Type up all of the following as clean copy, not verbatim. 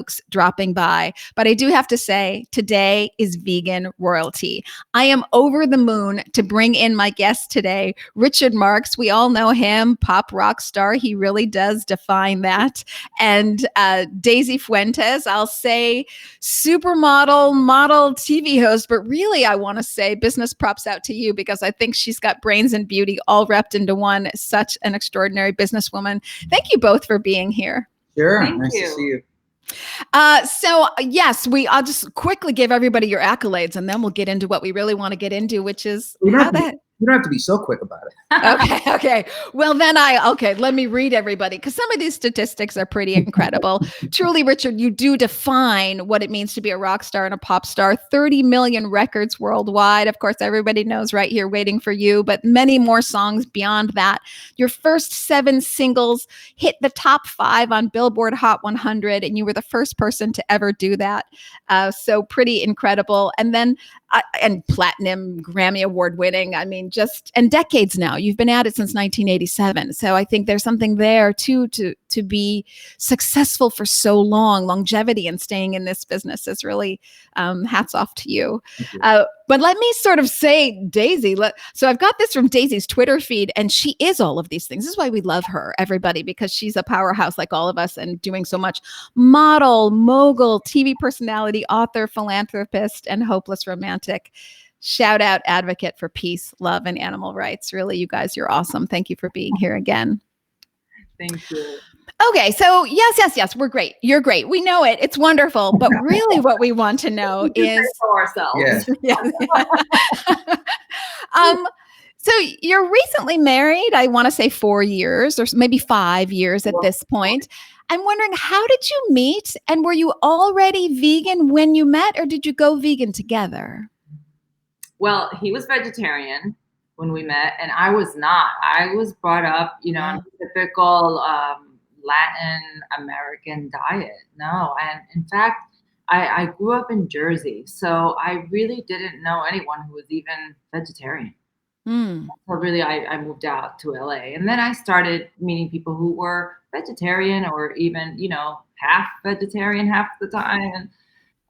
folks dropping by. But I do have to say, today is vegan royalty. I am over the moon to bring in my guest today, Richard Marx. We all know him, pop rock star. He really does define that. And Daisy Fuentes, I'll say supermodel, model, TV host, but really I want to say business props out to you because I think she's got brains and beauty all wrapped into one. Such an extraordinary businesswoman. Thank you both for being here. Sure. Nice to see you. So yes, I'll just quickly give everybody your accolades and then we'll get into what we really want to get into, which is you don't have to be so quick about it. Okay. Well, then let me read everybody because some of these statistics are pretty incredible. Truly, Richard, you do define what it means to be a rock star and a pop star. 30 million records worldwide. Of course, everybody knows Right Here Waiting for You, but many more songs beyond that. Your first 7 singles hit the top 5 on Billboard Hot 100, and you were the first person to ever do that. So pretty incredible. And then and platinum, Grammy Award winning. I mean, and decades now. You've been at it since 1987. So I think there's something there too to be successful for so long. Longevity and staying in this business is really hats off to you. But let me sort of say, Daisy. So I've got this from Daisy's Twitter feed, and she is all of these things. This is why we love her, everybody, because she's a powerhouse like all of us and doing so much. Model, mogul, TV personality, author, philanthropist, and hopeless romantic. Shout out advocate for peace, love, and animal rights. Really, you guys, you're awesome. Thank you for being here again. Thank you. Okay, so yes, we're great. You're great. We know it. It's wonderful. But really what we want to know is for ourselves. Yeah. So you're recently married, I want to say 4 years or maybe 5 years at this point. I'm wondering, how did you meet? And were you already vegan when you met, or did you go vegan together? Well, he was vegetarian when we met, and I was not. I was brought up, in a typical Latin American diet. No, and in fact, I grew up in Jersey, so I really didn't know anyone who was even vegetarian. So really, I moved out to LA, and then I started meeting people who were vegetarian or even, half vegetarian half the time.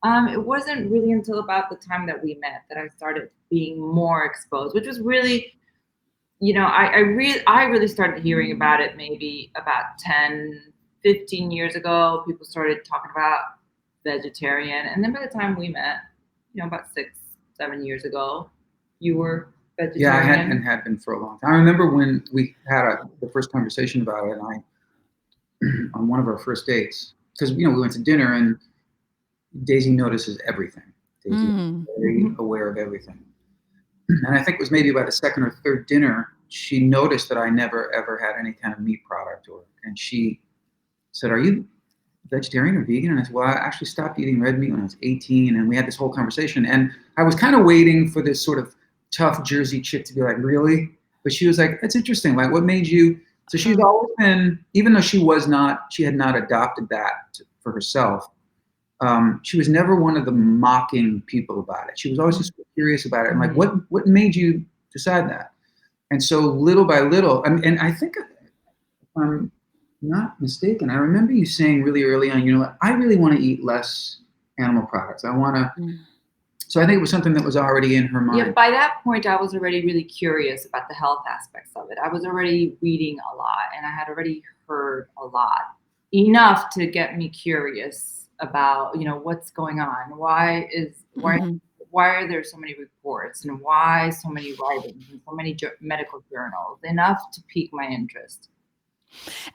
And it wasn't really until about the time that we met that I started being more exposed, which was really, I really started hearing about it maybe about 10, 15 years ago. People started talking about vegetarian. And then by the time we met, about 6, 7 years ago, you were vegetarian. Yeah, I had been for a long time. I remember when we had the first conversation about it, and on one of our first dates, because, we went to dinner and Daisy notices everything. Daisy is very aware of everything. And I think it was maybe by the second or third dinner, she noticed that I never, ever had any kind of meat product. And she said, "Are you vegetarian or vegan?" And I said, "Well, I actually stopped eating red meat when I was 18. And we had this whole conversation. And I was kind of waiting for this sort of tough Jersey chick to be like, "Really?" But she was like, "That's interesting. Like, what made you?" So she's always been, even though she had not adopted that for herself. She was never one of the mocking people about it. She was always just curious about it. And like, what made you decide that? And so little by little, and I think, if I'm not mistaken, I remember you saying really early on, I really want to eat less animal products. I want to. So I think it was something that was already in her mind. Yeah, by that point, I was already really curious about the health aspects of it. I was already reading a lot, and I had already heard a lot, enough to get me curious about, what's going on. Why are there so many reports, and why so many writings and so many medical journals? Enough to pique my interest.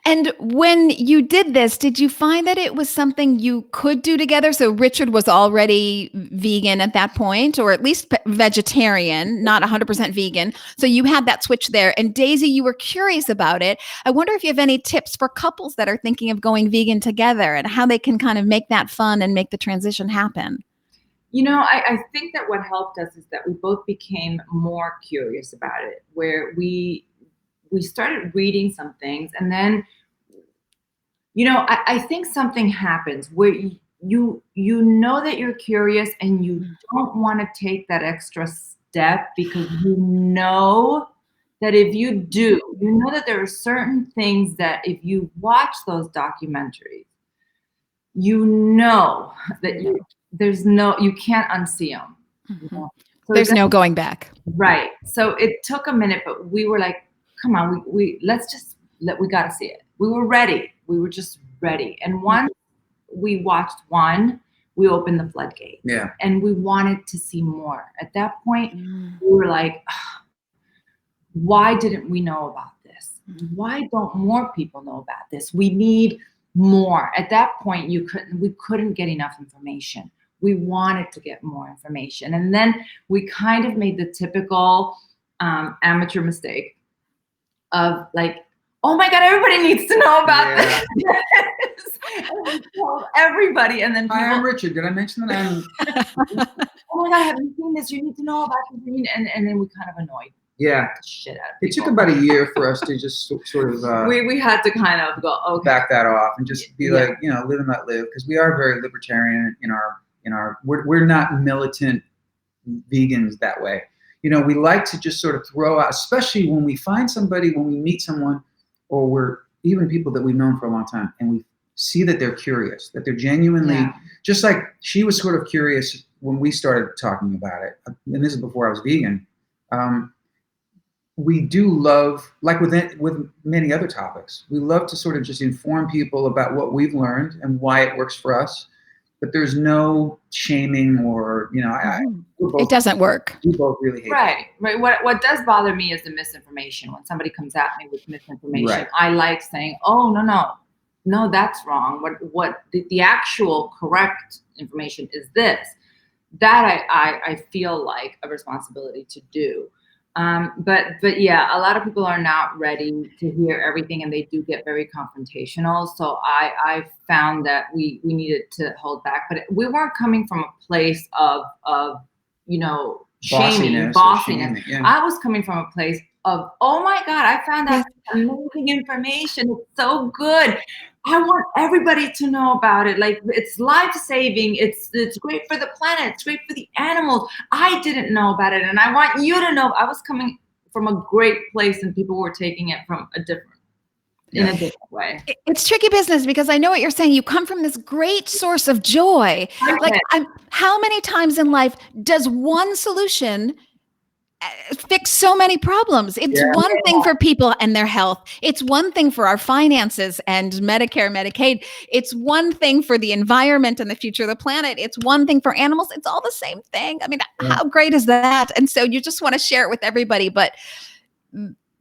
And when you did this, did you find that it was something you could do together? So Richard was already vegan at that point, or at least vegetarian, not 100% vegan. So you had that switch there. And Daisy, you were curious about it. I wonder if you have any tips for couples that are thinking of going vegan together and how they can kind of make that fun and make the transition happen. I think that what helped us is that we both became more curious about it, where we started reading some things, and then, I think something happens where you know that you're curious and you don't want to take that extra step because you know that if you do, that there are certain things that if you watch those documentaries, you know that you can't unsee them. You know? So There's no going back. Right. So it took a minute, but we were like, come on, we got to see it. We were ready. We were just ready. And once we watched one, we opened the floodgate. Yeah. And we wanted to see more. At that point, we were like, why didn't we know about this? Why don't more people know about this? We need more. At that point, we couldn't get enough information. We wanted to get more information. And then we kind of made the typical amateur mistake of like, oh my God, everybody needs to know about this. And we told everybody. And then hi, I'm Richard. Did I mention that I'm oh my God, have you seen this? You need to know about this. And then we kind of annoyed the shit out of people. It took about a year for us to just sort of we had to kind of go, okay, back that off and just be like, you know, live and let live, because we are very libertarian in our we're not militant vegans that way. You know, we like to just sort of throw out, especially when we find somebody, when we meet someone, or we're even people that we've known for a long time, and we see that they're curious, that they're genuinely, just like she was sort of curious when we started talking about it, and this is before I was vegan. We do love, like with many other topics, we love to sort of just inform people about what we've learned and why it works for us. But there's no shaming or, you know, it doesn't work. We both really hate Right. What does bother me is the misinformation. When somebody comes at me with misinformation, I like saying, oh, no, that's wrong. What the actual correct information is this. That I feel like a responsibility to do. But yeah, a lot of people are not ready to hear everything, and they do get very confrontational. So I found that we needed to hold back, but we weren't coming from a place of you know, bossiness. I was coming from a place of, oh my God, I found out amazing information. It's so good. I want everybody to know about it. Like, it's life-saving. It's great for the planet. It's great for the animals. I didn't know about it, and I want you to know. I was coming from a great place, and people were taking it from a different way. It's tricky business, because I know what you're saying. You come from this great source of joy. Okay. Like, how many times in life does one solution fix so many problems? It's one thing for people and their health. It's one thing for our finances and Medicare, Medicaid. It's one thing for the environment and the future of the planet. It's one thing for animals. It's all the same thing. I mean, how great is that? And so you just want to share it with everybody, but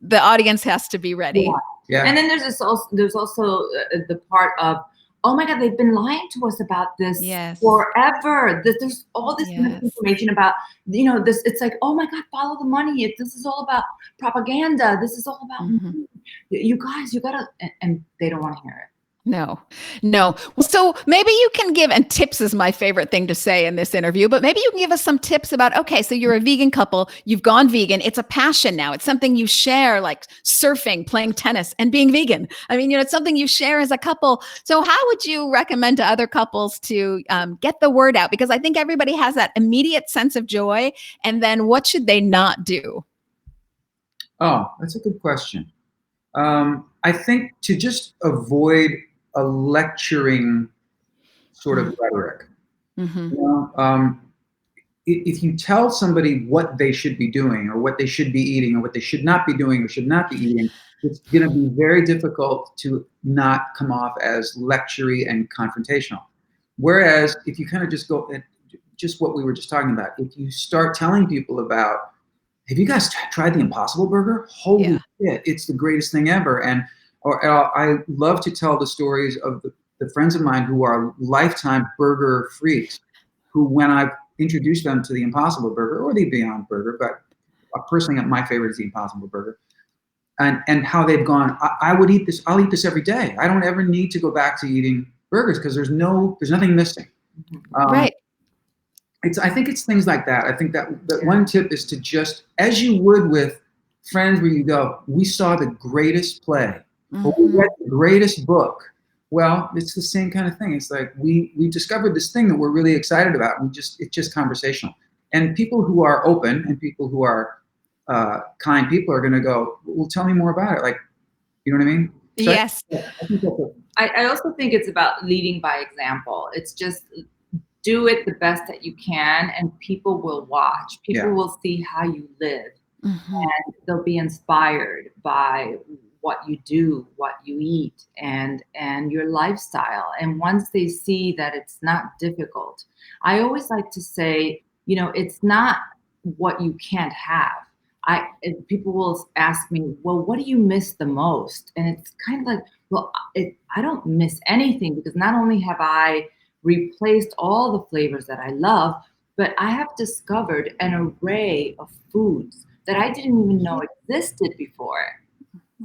the audience has to be ready. Yeah. And then there's also the part of, oh my God, they've been lying to us about this forever. There's all this information about, you know, this. It's like, oh my God, follow the money. This is all about propaganda. This is all about you guys. You gotta, and they don't want to hear it. No. So maybe you can give, and tips is my favorite thing to say in this interview, but maybe you can give us some tips about, okay, so you're a vegan couple, you've gone vegan. It's a passion now. It's something you share, like surfing, playing tennis, and being vegan. I mean, you know, it's something you share as a couple. So how would you recommend to other couples to get the word out? Because I think everybody has that immediate sense of joy. And then what should they not do? Oh, that's a good question. I think to just avoid a lecturing sort of rhetoric. You know, if you tell somebody what they should be doing, or what they should be eating, or what they should not be doing or should not be eating, it's going to be very difficult to not come off as lectury and confrontational. Whereas if you kind of just go at just what we were just talking about, if you start telling people about, have you guys tried the Impossible Burger? Holy shit, it's the greatest thing ever. Or I love to tell the stories of the friends of mine who are lifetime burger freaks, who, when I've introduced them to the Impossible Burger or the Beyond Burger, but personally my favorite is the Impossible Burger, and how they've gone, I'll eat this every day. I don't ever need to go back to eating burgers because there's nothing missing. Right. I think it's things like that. I think that one tip is to just, as you would with friends, where you go, we saw the greatest play, or we read the greatest book. Well, it's the same kind of thing. It's like we discovered this thing that we're really excited about, and it's just conversational. And people who are open and people who are kind people are going to go, well, tell me more about it. Like, you know what I mean? So Yes. I think that's I also think it's about leading by example. It's just do it the best that you can, and people will watch. People will see how you live, and they'll be inspired by what you do, what you eat, and your lifestyle. And once they see that it's not difficult, I always like to say, it's not what you can't have. People will ask me, well, what do you miss the most? And it's kind of like, well, I don't miss anything, because not only have I replaced all the flavors that I love, but I have discovered an array of foods that I didn't even know existed before.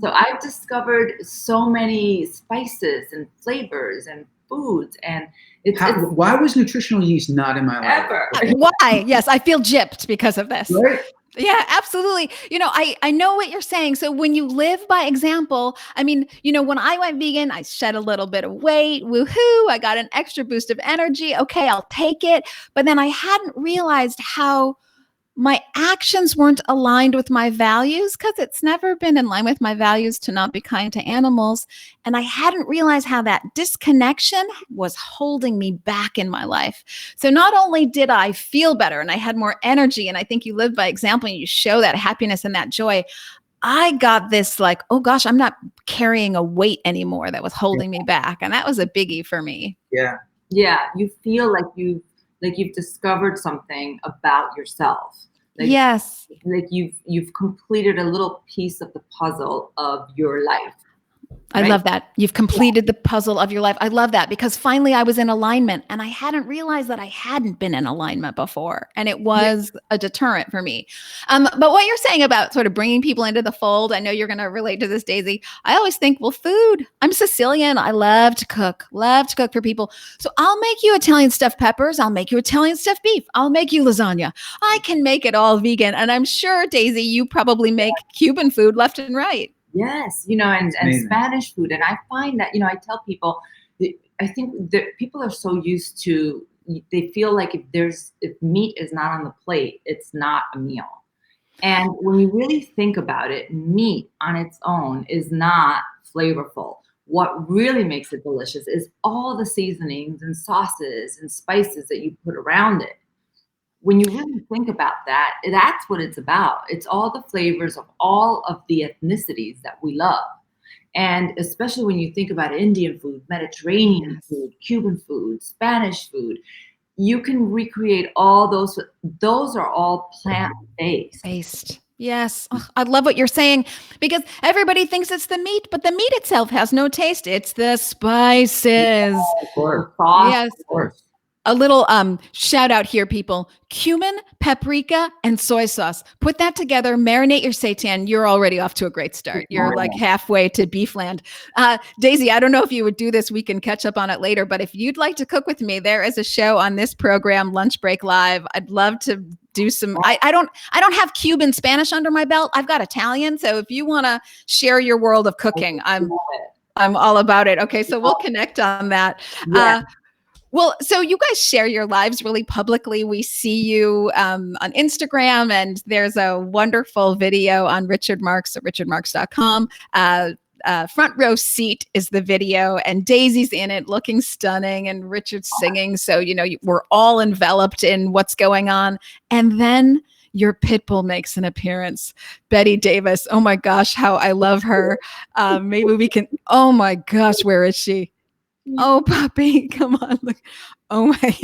So I've discovered so many spices and flavors and foods, and it's why was nutritional yeast not in my life? ever. Why? Yes, I feel gypped because of this. Right? Yeah, absolutely. I know what you're saying. So when you live by example, I mean, when I went vegan, I shed a little bit of weight. Woohoo. I got an extra boost of energy. Okay, I'll take it. But then I hadn't realized how my actions weren't aligned with my values, because it's never been in line with my values to not be kind to animals. And I hadn't realized how that disconnection was holding me back in my life. So not only did I feel better and I had more energy, and I think you live by example and you show that happiness and that joy, I got this like, oh gosh, I'm not carrying a weight anymore that was holding me back. And that was a biggie for me. Yeah. Yeah, you feel like you've discovered something about yourself. Yes. Like you've completed a little piece of the puzzle of your life. I love that. You've completed the puzzle of your life. I love that, because finally I was in alignment, and I hadn't realized that I hadn't been in alignment before. And it was a deterrent for me. But what you're saying about sort of bringing people into the fold, I know you're going to relate to this, Daisy. I always think, well, food. I'm Sicilian. I love to cook for people. So I'll make you Italian stuffed peppers. I'll make you Italian stuffed beef. I'll make you lasagna. I can make it all vegan. And I'm sure, Daisy, you probably make Cuban food left and right. Yes, and Spanish food. And I find that, I tell people, I think that people are so used to, they feel like if meat is not on the plate, it's not a meal. And when you really think about it, meat on its own is not flavorful. What really makes it delicious is all the seasonings and sauces and spices that you put around it. When you really think about that, that's what it's about. It's all the flavors of all of the ethnicities that we love. And especially when you think about Indian food, Mediterranean food, Cuban food, Spanish food, you can recreate all those. Those are all plant-based. Yes. Oh, I love what you're saying, because everybody thinks it's the meat, but the meat itself has no taste. It's the spices. Yeah, of course. Yes. Of course. A little shout out here, people. Cumin, paprika, and soy sauce. Put that together, marinate your seitan. You're already off to a great start. You're like halfway to beefland. Daisy, I don't know if you would do this. We can catch up on it later. But if you'd like to cook with me, there is a show on this program, Lunch Break Live. I'd love to do some. I don't have Cuban Spanish under my belt. I've got Italian. So if you want to share your world of cooking, I'm all about it. Okay, so we'll connect on that. Yeah. Well, so you guys share your lives really publicly. We see you on Instagram, and there's a wonderful video on Richard Marx at richardmarx.com. Front row seat is the video, and Daisy's in it looking stunning, and Richard's singing. So, we're all enveloped in what's going on. And then your pit bull makes an appearance. Betty Davis. Oh my gosh, how I love her. Maybe we can, oh my gosh, where is she? Oh, puppy, come on. Look. Oh my,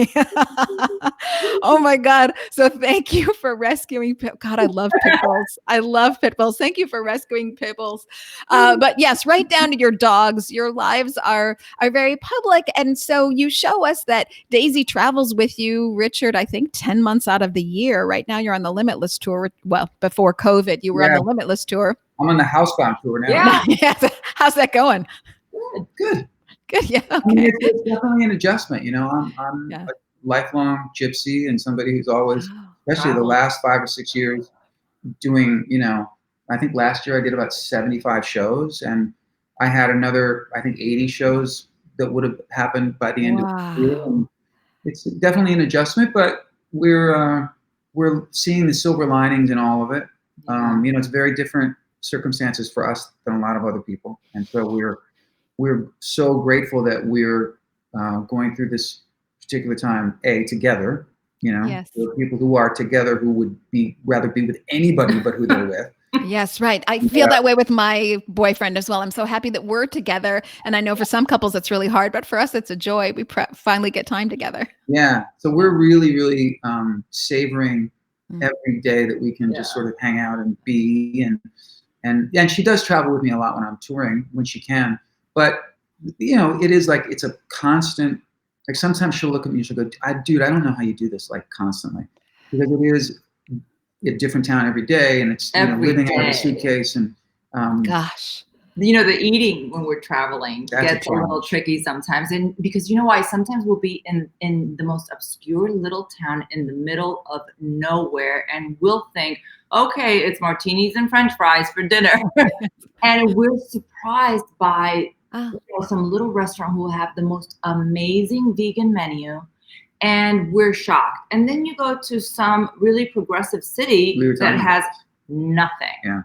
oh my God. So thank you for rescuing God, I love pit bulls. I love pit bulls. Thank you for rescuing pit bulls. But yes, right down to your dogs, your lives are very public. And so you show us that Daisy travels with you, Richard, I think 10 months out of the year. Right now you're on the Limitless tour. Well, before COVID, you were on the Limitless tour. I'm on the housebound tour now. Yeah. How's that going? Good. Good. Yeah. Okay. I mean, it's definitely an adjustment. I'm a lifelong gypsy and somebody who's always, especially the last 5 or 6 years, doing, I think last year I did about 75 shows, and I had another, I think 80 shows that would have happened by the end of the year. And it's definitely an adjustment, but we're seeing the silver linings in all of it. It's very different circumstances for us than a lot of other people. And so we're so grateful that we're going through this particular time, together, Yes. for people who are together, who would rather be with anybody but who they're with. Yes, right. I feel that way with my boyfriend as well. I'm so happy that we're together. And I know for some couples it's really hard, but for us it's a joy. We finally get time together. Yeah. So we're really, really savoring every day that we can just sort of hang out and be. And she does travel with me a lot when I'm touring, when she can. But, it is like, it's a constant, like sometimes she'll look at me and she'll go, dude, I don't know how you do this like constantly. Because it is a different town every day, and it's living out of a suitcase, and gosh, the eating when we're traveling gets a little tricky sometimes, and because why, sometimes we'll be in the most obscure little town in the middle of nowhere, and we'll think, okay, it's martinis and French fries for dinner, and we're surprised by some little restaurant who will have the most amazing vegan menu. And we're shocked. And then you go to some really progressive city that has nothing. Yeah.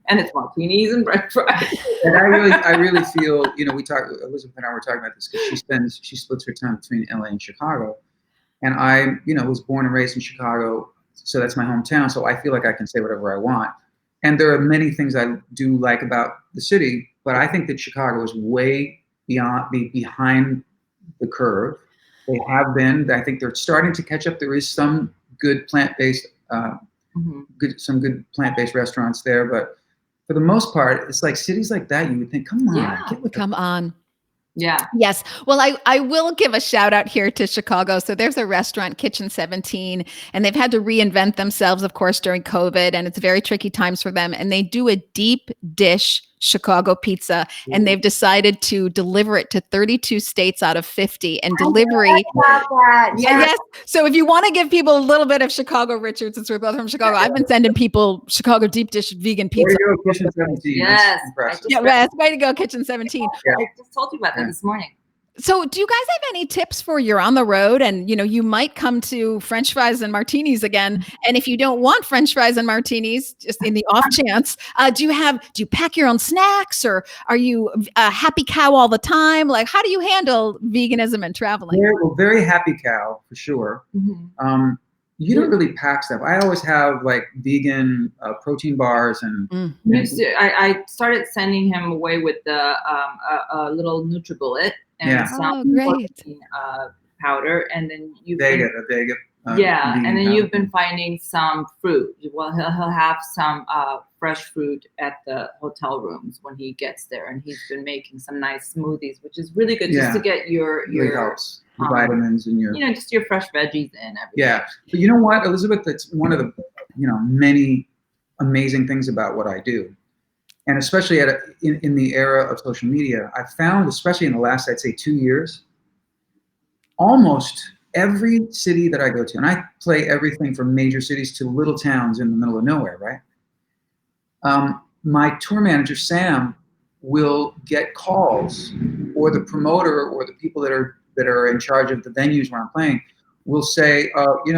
And it's martinis and French fries. And I really feel, Elizabeth and I were talking about this, because she splits her time between LA and Chicago. And I, was born and raised in Chicago, so that's my hometown. So I feel like I can say whatever I want. And there are many things I do like about the city, but I think that Chicago is way behind the curve. They have been. I think they're starting to catch up. There is some good plant-based, some good plant-based restaurants there, but for the most part, it's like cities like that. You would think, come on, come on. Yeah. Yes. Well, I will give a shout out here to Chicago. So there's a restaurant, Kitchen 17, and they've had to reinvent themselves, of course, during COVID, and it's very tricky times for them. And they do a deep dish Chicago pizza, and they've decided to deliver it to 32 states out of 50. And delivery. Yes. So if you want to give people a little bit of Chicago, Richard, since we're both from Chicago, I've been sending people Chicago deep dish vegan pizza. Way to go, Kitchen 17. Yes. Way to go, Kitchen 17. I just told you about that this morning. So do you guys have any tips for you're on the road and, you might come to French fries and martinis again. And if you don't want French fries and martinis, just in the off chance, do you pack your own snacks, or are you a happy cow all the time? Like, how do you handle veganism and traveling? Very happy cow for sure. You don't really pack stuff. I always have like vegan protein bars and. I started sending him away with the a little NutriBullet and some protein powder, and then Vega. And then you've been finding some fruit. Well, he'll have some fresh fruit at the hotel rooms when he gets there, and he's been making some nice smoothies, which is really good just to get your helps. Your vitamins and your just your fresh veggies in everything. Yeah, but you know what, Elizabeth, that's one of the many amazing things about what I do, and especially in the era of social media, I've found, especially in the last, I'd say 2 years, almost every city that I go to, and I play everything from major cities to little towns in the middle of nowhere, right? My tour manager, Sam, will get calls, or the promoter or the people that are in charge of the venues where I'm playing will say,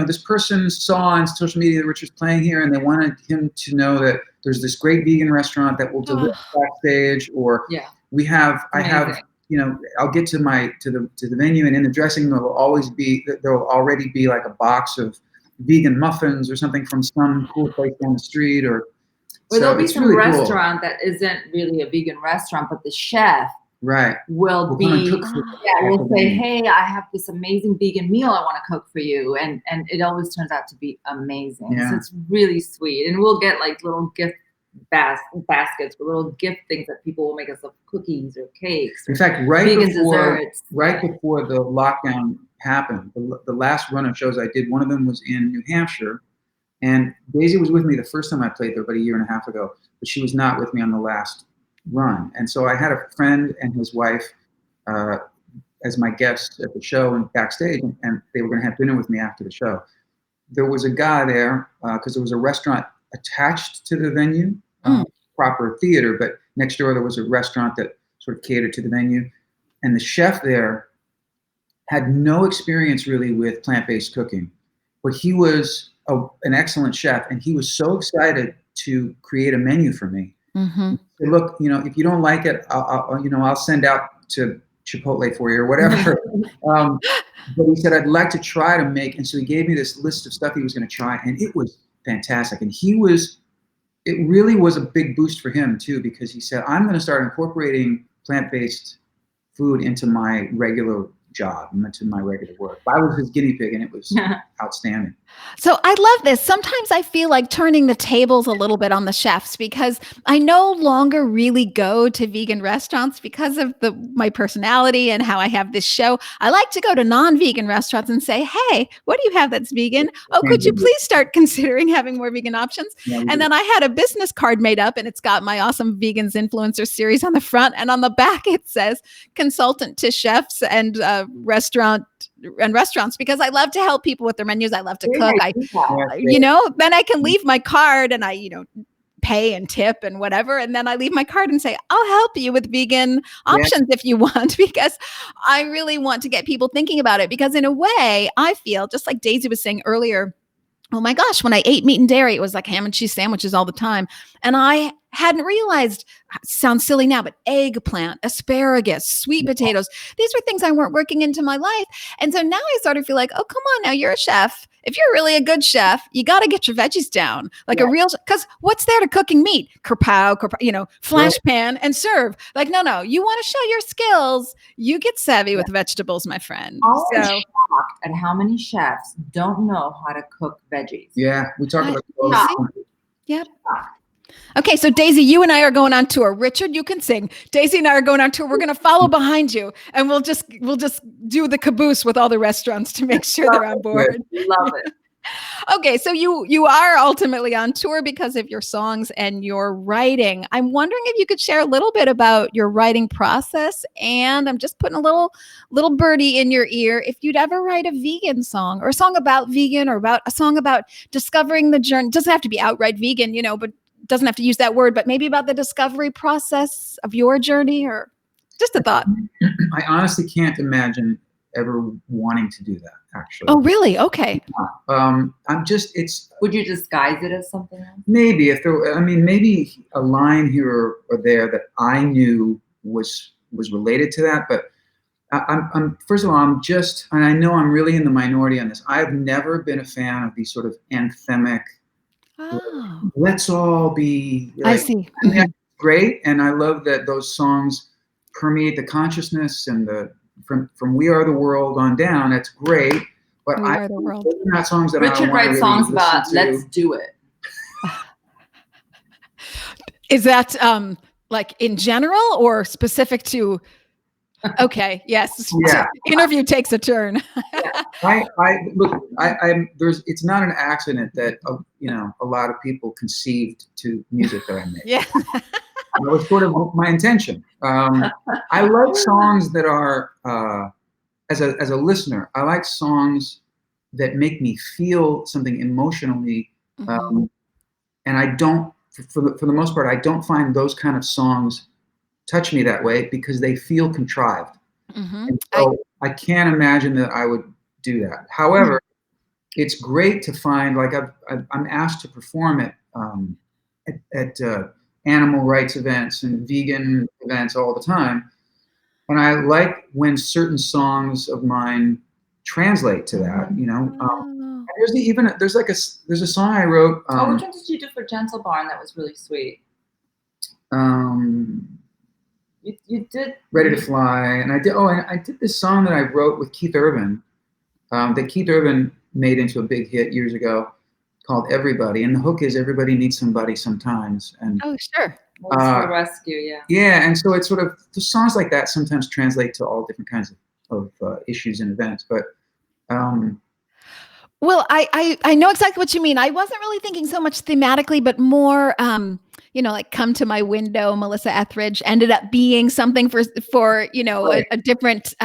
this person saw on social media that Richard's playing here, and they wanted him to know that there's this great vegan restaurant that will deliver backstage, or I have, I'll get to the venue, and in the dressing room there'll already be like a box of vegan muffins or something from some cool place down the street, or there'll be some really restaurant that isn't really a vegan restaurant, but the chef will say, hey, I have this amazing vegan meal I want to cook for you, and it always turns out to be amazing. So it's really sweet, and we'll get like little gift baskets for little gift things that people will make us, of cookies or cakes. In fact, right before the lockdown happened, the last run of shows I did, one of them was in New Hampshire, and Daisy was with me the first time I played there about a year and a half ago, but she was not with me on the last run. And so I had a friend and his wife as my guests at the show and backstage, and they were going to have dinner with me after the show. There was a guy there because there was a restaurant attached to the venue, proper theater, but next door there was a restaurant that sort of catered to the venue. And the chef there had no experience really with plant-based cooking, but he was an excellent chef, and he was so excited to create a menu for me. Mm-hmm. Look, if you don't like it, I'll send out to Chipotle for you or whatever. But he said, I'd like to try to make, and so he gave me this list of stuff he was going to try, and it was fantastic. And it really was a big boost for him too, because he said, I'm going to start incorporating plant-based food into my regular job, into my regular work. I was his guinea pig, and it was outstanding. So I love this. Sometimes I feel like turning the tables a little bit on the chefs, because I no longer really go to vegan restaurants because of my personality and how I have this show. I like to go to non-vegan restaurants and say, hey, what do you have that's vegan? Oh, could you please start considering having more vegan options? And then I had a business card made up, and it's got my awesome Vegans Influencer series on the front, and on the back it says consultant to chefs and restaurants, because I love to help people with their menus. I love to cook. Then I can leave my card, and I, pay and tip and whatever. And then I leave my card and say, I'll help you with vegan options if you want, because I really want to get people thinking about it. Because in a way, I feel just like Daisy was saying earlier, oh my gosh, when I ate meat and dairy, it was like ham and cheese sandwiches all the time. And I hadn't realized, sounds silly now, but eggplant, asparagus, sweet potatoes, these were things I weren't working into my life. And so now I sort of feel like, oh, come on now, you're a chef. If you're really a good chef, you got to get your veggies down like a real, because what's there to cooking meat? Kerpow, flash pan and serve. Like, no, you want to show your skills. You get savvy with vegetables, my friend. I'm shocked at how many chefs don't know how to cook veggies. Yeah, we talk about those. Yep. Okay, so Daisy, you and I are going on tour. Richard, you can sing. Daisy and I are going on tour. We're going to follow behind you, and we'll just do the caboose with all the restaurants to make sure they're on board. Love it. Okay, so you are ultimately on tour because of your songs and your writing. I'm wondering if you could share a little bit about your writing process, and I'm just putting a little birdie in your ear. If you'd ever write a vegan song, or a song about vegan, or about a song about discovering the journey, it doesn't have to be outright vegan, but doesn't have to use that word, but maybe about the discovery process of your journey, or just a thought. I honestly can't imagine ever wanting to do that, actually. Oh, really? Okay. Would you disguise it as something else? Maybe maybe a line here or there that I knew was related to that. But I'm first of all, and I know I'm really in the minority on this. I've never been a fan of these sort of anthemic, let's all be. I see. That's great, and I love that those songs permeate the consciousness and from We Are the World on down. That's great, but We Are the World. Those are not songs that Richard writes really songs about to. let's do it. Is that like in general or specific to? Okay. Yes. Yeah. Interview takes a turn. It's not an accident that a lot of people conceived to music that I make. Yeah. That was sort of my intention. I like songs that are, as a listener, I like songs that make me feel something emotionally, and I don't, for the most part, I don't find those kind of songs touch me that way because they feel contrived. And so I can't imagine that I would do that. However, it's great to find, like I'm asked to perform at animal rights events and vegan events all the time. And I like when certain songs of mine translate to that, there's a song I wrote. Which one did you do for Gentle Barn that was really sweet? You did Ready to Fly, and I did this song that I wrote with Keith Urban, that Keith Urban made into a big hit years ago, called Everybody, and the hook is everybody needs somebody sometimes. And sure. For rescue, yeah. Yeah, and so it's sort of the songs like that sometimes translate to all different kinds of issues and events, but. Well, I know exactly what you mean. I wasn't really thinking so much thematically, but more, like Come to My Window, Melissa Etheridge ended up being something for a different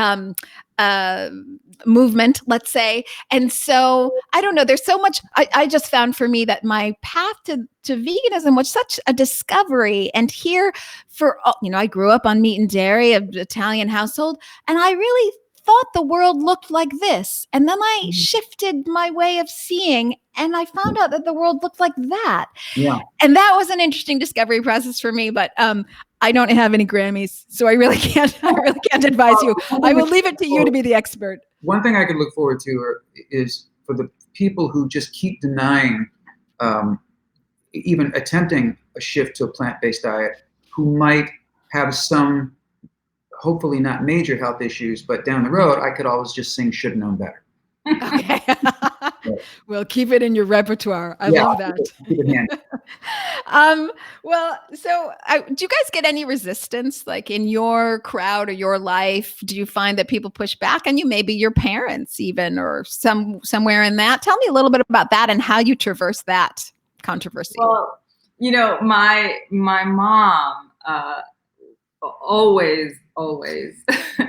movement, let's say. And so I don't know, there's so much, I just found for me that my path to veganism was such a discovery. And here I grew up on meat and dairy, an Italian household, and I really thought the world looked like this. And then I shifted my way of seeing, and I found out that the world looked like that. Yeah. And that was an interesting discovery process for me. But I don't have any Grammys, so I really can't advise you. I will leave it to you to be the expert. One thing I could look forward to is for the people who just keep denying, even attempting a shift to a plant-based diet, who might have some, hopefully not major health issues, but down the road, I could always just sing "Should Have Known Better." Okay. Well, keep it in your repertoire. I love that. Keep it handy. Well, so do you guys get any resistance, like in your crowd or your life? Do you find that people push back on you? Maybe your parents even, or somewhere in that. Tell me a little bit about that and how you traverse that controversy. Well, my mom always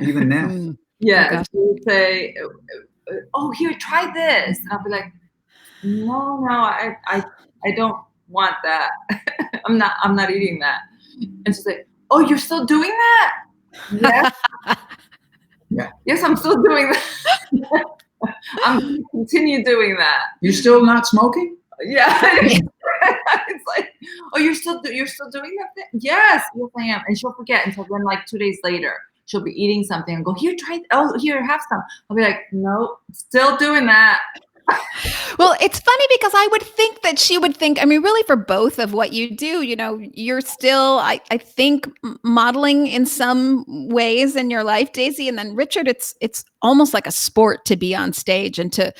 Even now. yes, she would say, "Oh, here, try this," and I'll be like, "No, I don't want that. I'm not eating that." And she's like, "Oh, you're still doing that?" Yes. Yeah. Yes, I'm still doing that. I'm going to continue doing that. You're still not smoking? Yeah. It's like, "Oh, you're still doing that thing?" Yes, I am. And she'll forget until then, like 2 days later, she'll be eating something and go, "Here, try it. Oh, here, have some." I'll be like, "Nope, still doing that." Well, it's funny because I would think that she would think, I mean, really for both of what you do, you're still, I think, modeling in some ways in your life, Daisy. And then Richard, it's almost like a sport to be on stage and to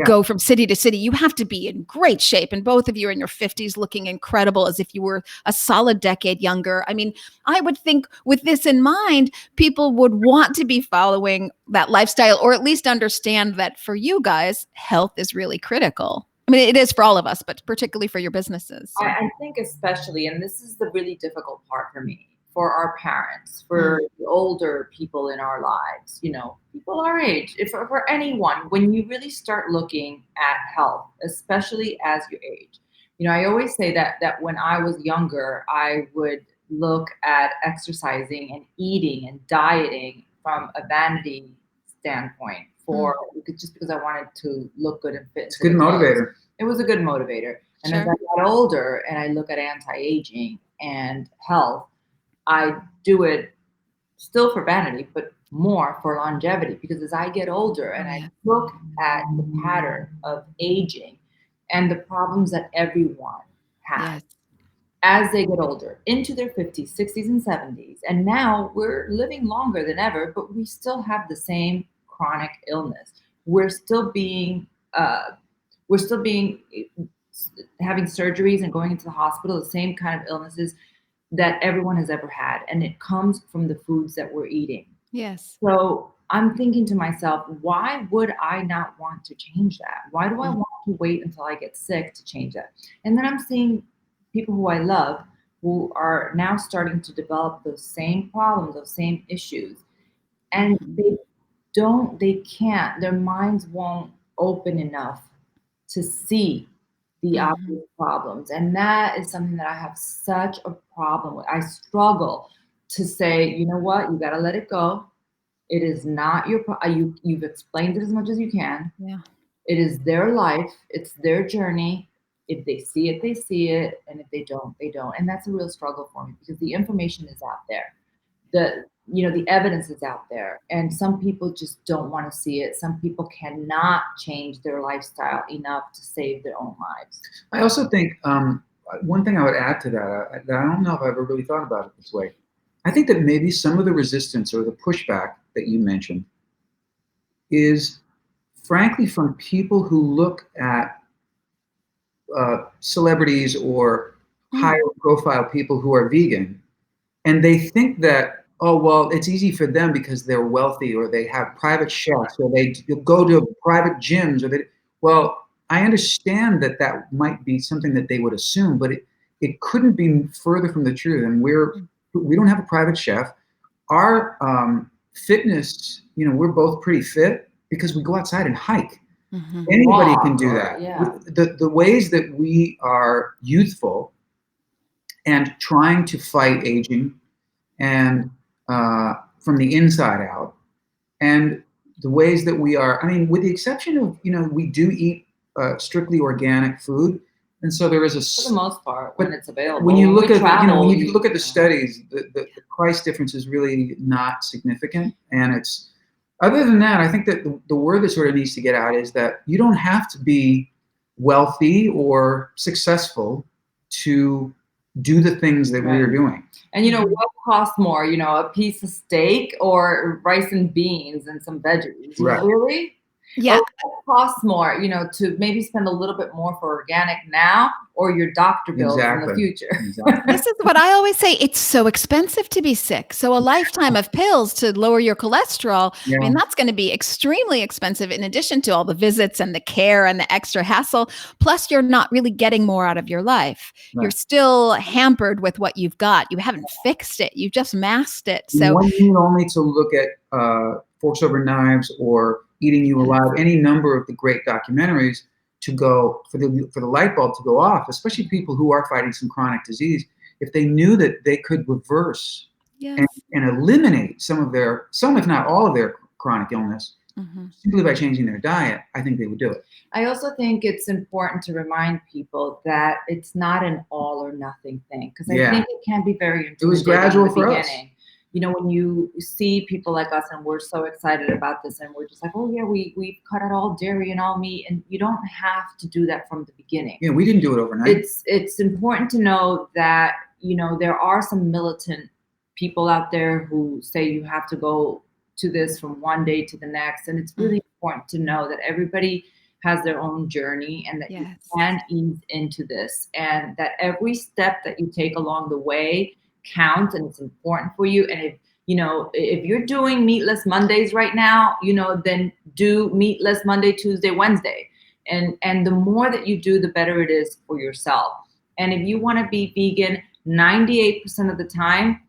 go from city to city. You have to be in great shape. And both of you are in your 50s looking incredible as if you were a solid decade younger. I mean, I would think with this in mind, people would want to be following that lifestyle, or at least understand that for you guys, health is really critical. I mean, it is for all of us, but particularly for your businesses. So. I think especially, and this is the really difficult part for me, for our parents, for the older people in our lives, people our age, for anyone, when you really start looking at health, especially as you age. I always say that when I was younger, I would look at exercising and eating and dieting from a vanity standpoint, just because I wanted to look good and fit. It's a good motivator. It was a good motivator. And Sure. as I got older and I look at anti-aging and health, I do it still for vanity, but more for longevity, because as I get older and I look at the pattern of aging and the problems that everyone has as they get older into their 50s, 60s, and 70s. And now we're living longer than ever, but we still have the same chronic illness. We're still having surgeries and going into the hospital, the same kind of illnesses that everyone has ever had. And it comes from the foods that we're eating. Yes. So I'm thinking to myself, why would I not want to change that? Why do I want to wait until I get sick to change that? And then I'm seeing people who I love who are now starting to develop those same problems, those same issues. And they can't, their minds won't open enough to see the obvious problems. And that is something that I have such a problem with. I struggle to say, you know what, you got to let it go. It is not your you've explained it as much as you can. Yeah. It is their life. It's their journey. If they see it, they see it. And if they don't, they don't. And that's a real struggle for me, because the information is out there. The evidence is out there, and some people just don't want to see it. Some people cannot change their lifestyle enough to save their own lives. I also think one thing I would add to that, I don't know if I've ever really thought about it this way. I think that maybe some of the resistance or the pushback that you mentioned is frankly from people who look at celebrities or higher profile people who are vegan, and they think that, oh, well, it's easy for them because they're wealthy, or they have private chefs, or they go to private gyms, well, I understand that might be something that they would assume, but it couldn't be further from the truth. And we don't have a private chef. Our fitness, we're both pretty fit because we go outside and hike. Anybody can do that. Yeah. The ways that we are youthful and trying to fight aging and from the inside out, and the ways that we are, I mean, with the exception of, we do eat strictly organic food. And so there is for the most part, when it's available. When you look at, travel, when you look at the studies, the price difference is really not significant. And it's, other than that, I think that the word that sort of needs to get out is that you don't have to be wealthy or successful to do the things that we are doing. And what costs more, a piece of steak or rice and beans and some veggies? Right. Really? Yeah. Or what costs more, to maybe spend a little bit more for organic now, or your doctor bills in the future? Exactly. This is what I always say. It's so expensive to be sick. So a lifetime of pills to lower your cholesterol, I mean, that's going to be extremely expensive in addition to all the visits and the care and the extra hassle. Plus, you're not really getting more out of your life. Right. You're still hampered with what you've got. You haven't fixed it. You've just masked it. So one need only to look at Forks Over Knives or Eating You Alive, any number of the great documentaries to go for the light bulb to go off, especially people who are fighting some chronic disease. If they knew that they could reverse and eliminate some, if not all of their chronic illness, simply by changing their diet, I think they would do it. I also think it's important to remind people that it's not an all or nothing thing, because I think it can be very intimidating. It was gradual for us. When you see people like us and we're so excited about this and we're just like, oh yeah, we've cut out all dairy and all meat, and you don't have to do that from the beginning. Yeah, we didn't do it overnight. It's important to know that, there are some militant people out there who say you have to go to this from one day to the next. And it's really important to know that everybody has their own journey and that you can ease into this, and that every step that you take along the way counts and it's important for you. And if you're doing meatless Mondays right now, then do meatless Monday, Tuesday, Wednesday. And the more that you do, the better it is for yourself. And if you want to be vegan 98% of the time,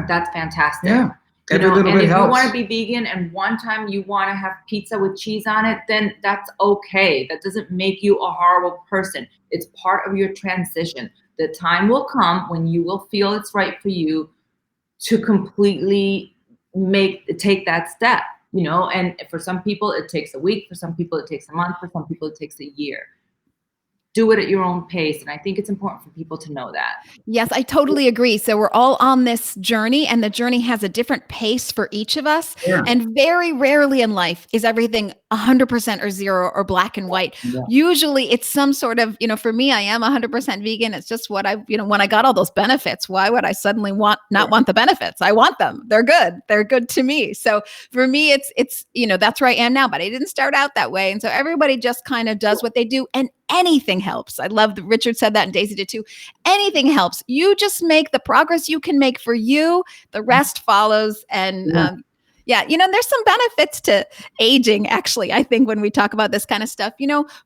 that's fantastic. Yeah. Every little bit if helps. You want to be vegan and one time you want to have pizza with cheese on it, then that's okay. That doesn't make you a horrible person. It's part of your transition. The time will come when you will feel it's right for you to completely take that step, and for some people it takes a week, for some people it takes a month, for some people it takes a year. Do it at your own pace. And I think it's important for people to know that. Yes, I totally agree. So we're all on this journey, and the journey has a different pace for each of us. Yeah. And very rarely in life is everything 100% or zero or black and white. Yeah. Usually it's some sort of, for me, I am 100% vegan. It's just what when I got all those benefits, why would I suddenly not want the benefits? I want them. They're good. They're good to me. So for me, it's that's where I am now, but I didn't start out that way. And so everybody just kind of does what they do, and anything helps. I love that Richard said that, and Daisy did too. Anything helps. You just make the progress you can make for you. The rest follows. And there's some benefits to aging, actually, I think, when we talk about this kind of stuff.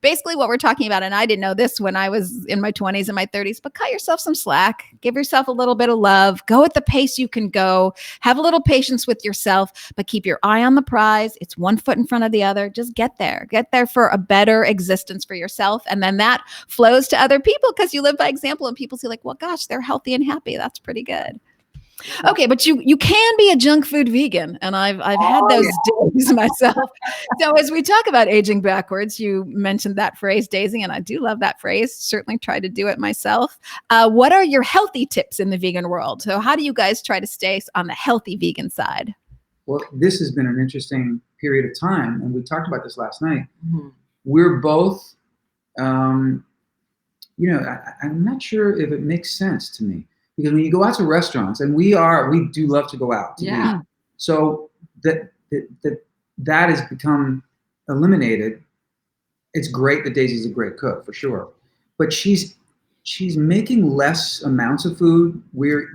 Basically what we're talking about, and I didn't know this when I was in my 20s and my 30s, but cut yourself some slack. Give yourself a little bit of love. Go at the pace you can go. Have a little patience with yourself, but keep your eye on the prize. It's one foot in front of the other. Just get there. Get there for a better existence for yourself. And then that flows to other people because you live by example, and people see like, well, gosh, they're healthy and happy. That's pretty good. Okay, but you can be a junk food vegan, and I've had those days myself. So as we talk about aging backwards, you mentioned that phrase, Daisy, and I do love that phrase. Certainly try to do it myself. What are your healthy tips in the vegan world? So how do you guys try to stay on the healthy vegan side? Well, this has been an interesting period of time, and we talked about this last night. Mm-hmm. We're both, I'm not sure if it makes sense to me. Because when you go out to restaurants, and we do love to go out to eat. So that has become eliminated. It's great that Daisy's a great cook for sure, but she's making less amounts of food. We're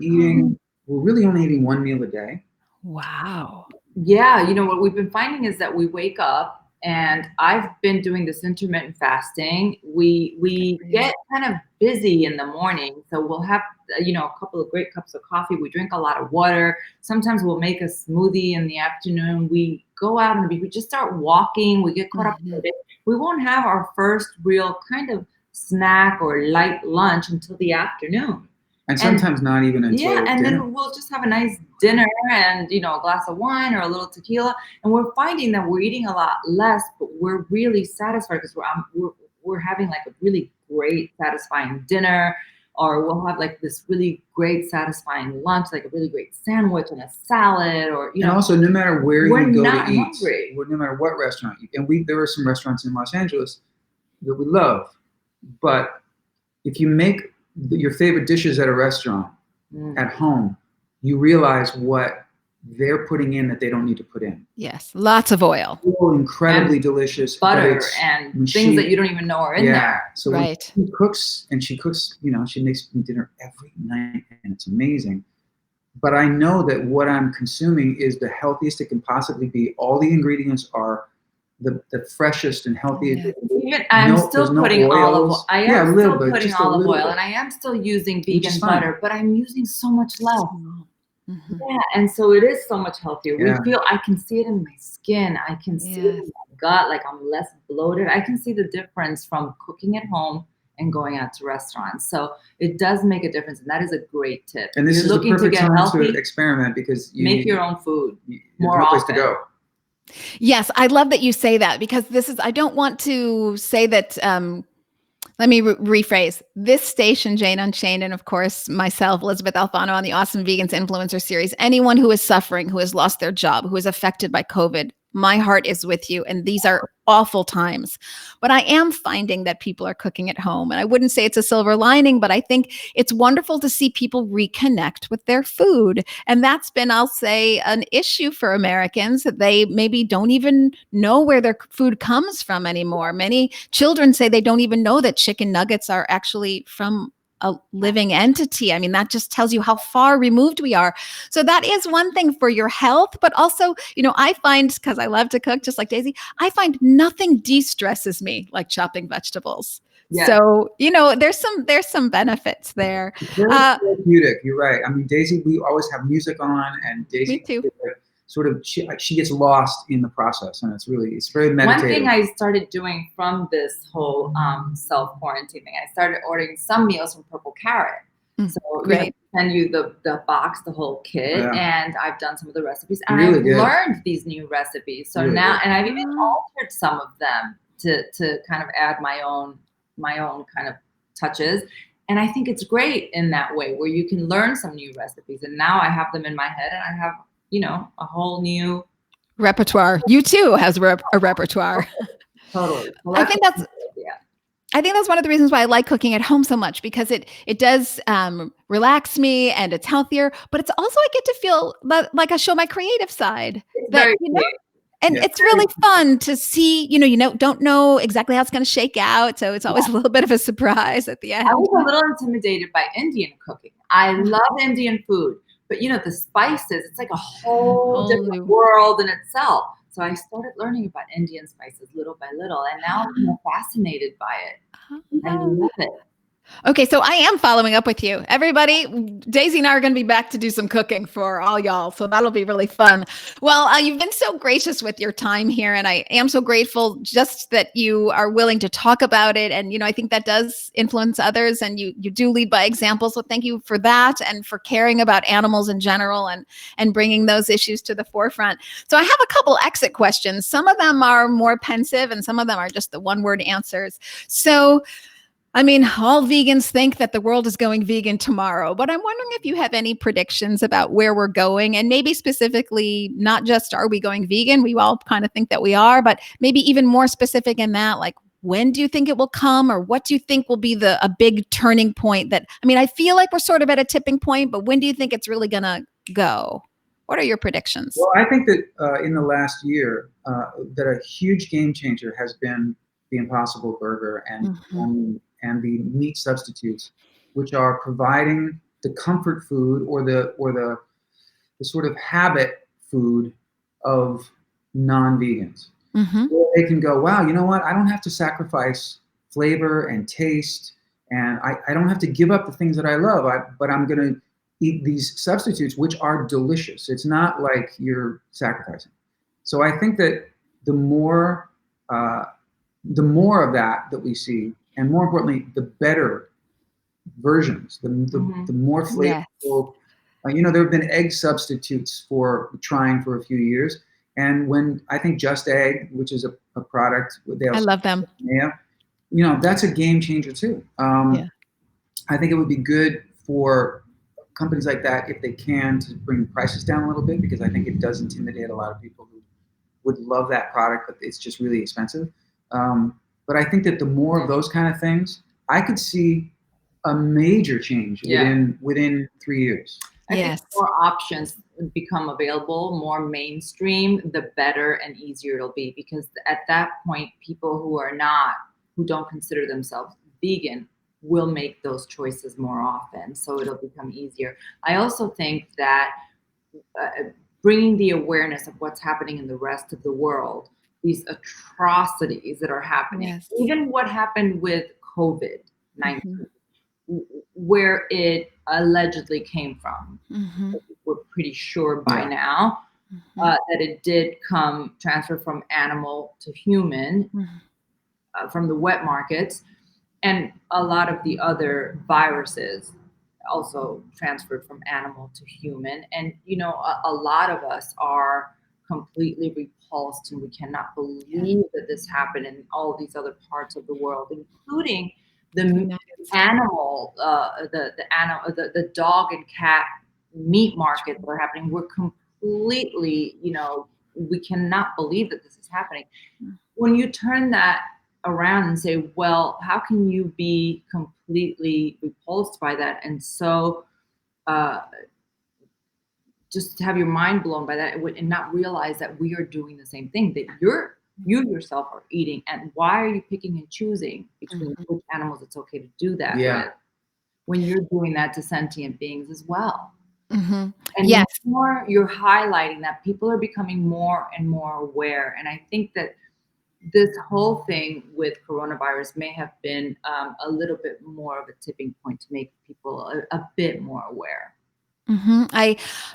really only eating one meal a day. Wow. Yeah, what we've been finding is that we wake up, and I've been doing this intermittent fasting. We get kind of busy in the morning. So we'll have, a couple of great cups of coffee. We drink a lot of water. Sometimes we'll make a smoothie in the afternoon. We go out and we just start walking. We get caught up in it. We won't have our first real kind of snack or light lunch until the afternoon. And sometimes not even until and dinner. then we'll just have a nice dinner and, you know, a glass of wine or a little tequila. And we're finding that we're eating a lot less, but we're really satisfied because we're having like a really great, satisfying dinner, or we'll have like this really great, satisfying lunch, like a really great sandwich and a salad, or, you know. And also, no matter where you go to eat, hungry. no matter what restaurant, and there are some restaurants in Los Angeles that we love, but if you make your favorite dishes at a restaurant at home, you realize what they're putting in that they don't need to put in. Yes, lots of oil. Incredibly delicious. Butter and things that you don't even know are in there. So when she cooks, you know, she makes me dinner every night, and it's amazing. But I know that what I'm consuming is the healthiest it can possibly be. All the ingredients are the freshest and healthiest. Even I'm still putting olive oil. I am still putting olive oil, and I am still using vegan butter, but I'm using so much less. Yeah, and so it is so much healthier. I can see it in my skin. I can see it in my gut. Like, I'm less bloated. I can see the difference from cooking at home and going out to restaurants. So it does make a difference, and that is a great tip. And this is the perfect time to experiment, because you make your own food more no place often. to go. Yes, I love that you say that, because I don't want to say that, let me rephrase. This station, Jane Unchained, and of course myself, Elizabeth Alfano, on the Awesome Vegans Influencer Series, anyone who is suffering, who has lost their job, who is affected by COVID, my heart is with you. And these are awful times. But I am finding that people are cooking at home. And I wouldn't say it's a silver lining, but I think it's wonderful to see people reconnect with their food. And that's been, I'll say, an issue for Americans. They maybe don't even know where their food comes from anymore. Many children say they don't even know that chicken nuggets are actually from a living entity. I mean, that just tells you how far removed we are. So that is one thing for your health, but also, you know, I find, because I love to cook just like Daisy, I find nothing de-stresses me like chopping vegetables. Yes. So, you know, there's some benefits there. Very therapeutic. You're right. I mean, Daisy, we always have music on, and Daisy, me too. Sort of, she gets lost in the process, and it's very meditative. One thing I started doing from this whole self-quarantine thing, I started ordering some meals from Purple Carrot. So great. Send you the box, the whole kit, and I've done some of the recipes, and really I've learned these new recipes. So now, and I've even altered some of them to kind of add my own kind of touches. And I think it's great in that way, where you can learn some new recipes. And now I have them in my head, and I have, you know, a whole new repertoire. You too has a repertoire. Totally. Well, I think that's one of the reasons why I like cooking at home so much, because it does relax me, and it's healthier, but it's also, I get to feel like I show my creative side. And it's really fun to see, you know, don't know exactly how it's going to shake out. So it's always a little bit of a surprise at the end. I was a little intimidated by Indian cooking. I love Indian food, but, you know, the spices, it's like a whole different world in itself. So I started learning about Indian spices little by little, and now I'm fascinated by it. I love it. Okay, so I am following up with you. Everybody, Daisy and I are going to be back to do some cooking for all y'all, so that'll be really fun. Well, you've been so gracious with your time here, and I am so grateful just that you are willing to talk about it. And, you know, I think that does influence others, and you do lead by example. So thank you for that, and for caring about animals in general, and bringing those issues to the forefront. So I have a couple exit questions. Some of them are more pensive, and some of them are just the one-word answers. So, I mean, all vegans think that the world is going vegan tomorrow, but I'm wondering if you have any predictions about where we're going, and maybe specifically, not just are we going vegan? We all kind of think that we are, but maybe even more specific in that, like, when do you think it will come, or what do you think will be a big turning point I feel like we're sort of at a tipping point, but when do you think it's really going to go? What are your predictions? Well, I think that in the last year, that a huge game changer has been the Impossible Burger and the meat substitutes, which are providing the comfort food or the sort of habit food of non-vegans. They can go, wow, you know what? I don't have to sacrifice flavor and taste, and I don't have to give up the things that I love, but I'm going to eat these substitutes, which are delicious. It's not like you're sacrificing. So I think that the more of that we see, and more importantly, the better versions, the more Yes. flavorful. There have been egg substitutes for trying for a few years, and when I think Just Egg, which is a product, they I also love them. that's a game changer too. Yeah. I think it would be good for companies like that if they can to bring prices down a little bit, because I think it does intimidate a lot of people who would love that product, but it's just really expensive. But I think that the more of those kind of things, I could see a major change within 3 years. I think Yes. more options become available, more mainstream, the better and easier it'll be. Because at that point, people who don't consider themselves vegan will make those choices more often. So it'll become easier. I also think that bringing the awareness of what's happening in the rest of the world, these atrocities that are happening, Yes. even what happened with COVID-19, where it allegedly came from. We're pretty sure by now that it did transfer from animal to human, from the wet markets, and a lot of the other viruses also transferred from animal to human. And a lot of us are completely repulsed, and we cannot believe that this happened in all these other parts of the world, including the animal, the dog and cat meat market that are happening. We're completely, we cannot believe that this is happening. When you turn that around and say, well, how can you be completely repulsed by that and so just have your mind blown by that and not realize that we are doing the same thing, that you yourself are eating, and why are you picking and choosing between which animals it's okay to do that with, when you're doing that to sentient beings as well? And the more you're highlighting that, people are becoming more and more aware. And I think that this whole thing with coronavirus may have been a little bit more of a tipping point to make people a bit more aware.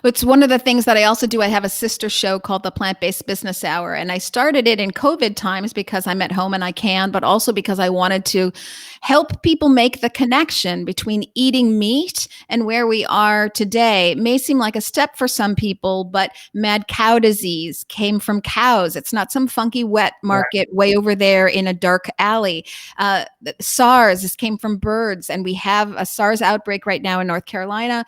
It's one of the things that I also do. I have a sister show called the Plant-Based Business Hour, and I started it in COVID times because I'm at home and I can, but also because I wanted to help people make the connection between eating meat and where we are today. It may seem like a step for some people, but mad cow disease came from cows. It's not some funky wet market way over there in a dark alley. SARS, this came from birds, and we have a SARS outbreak right now in North Carolina.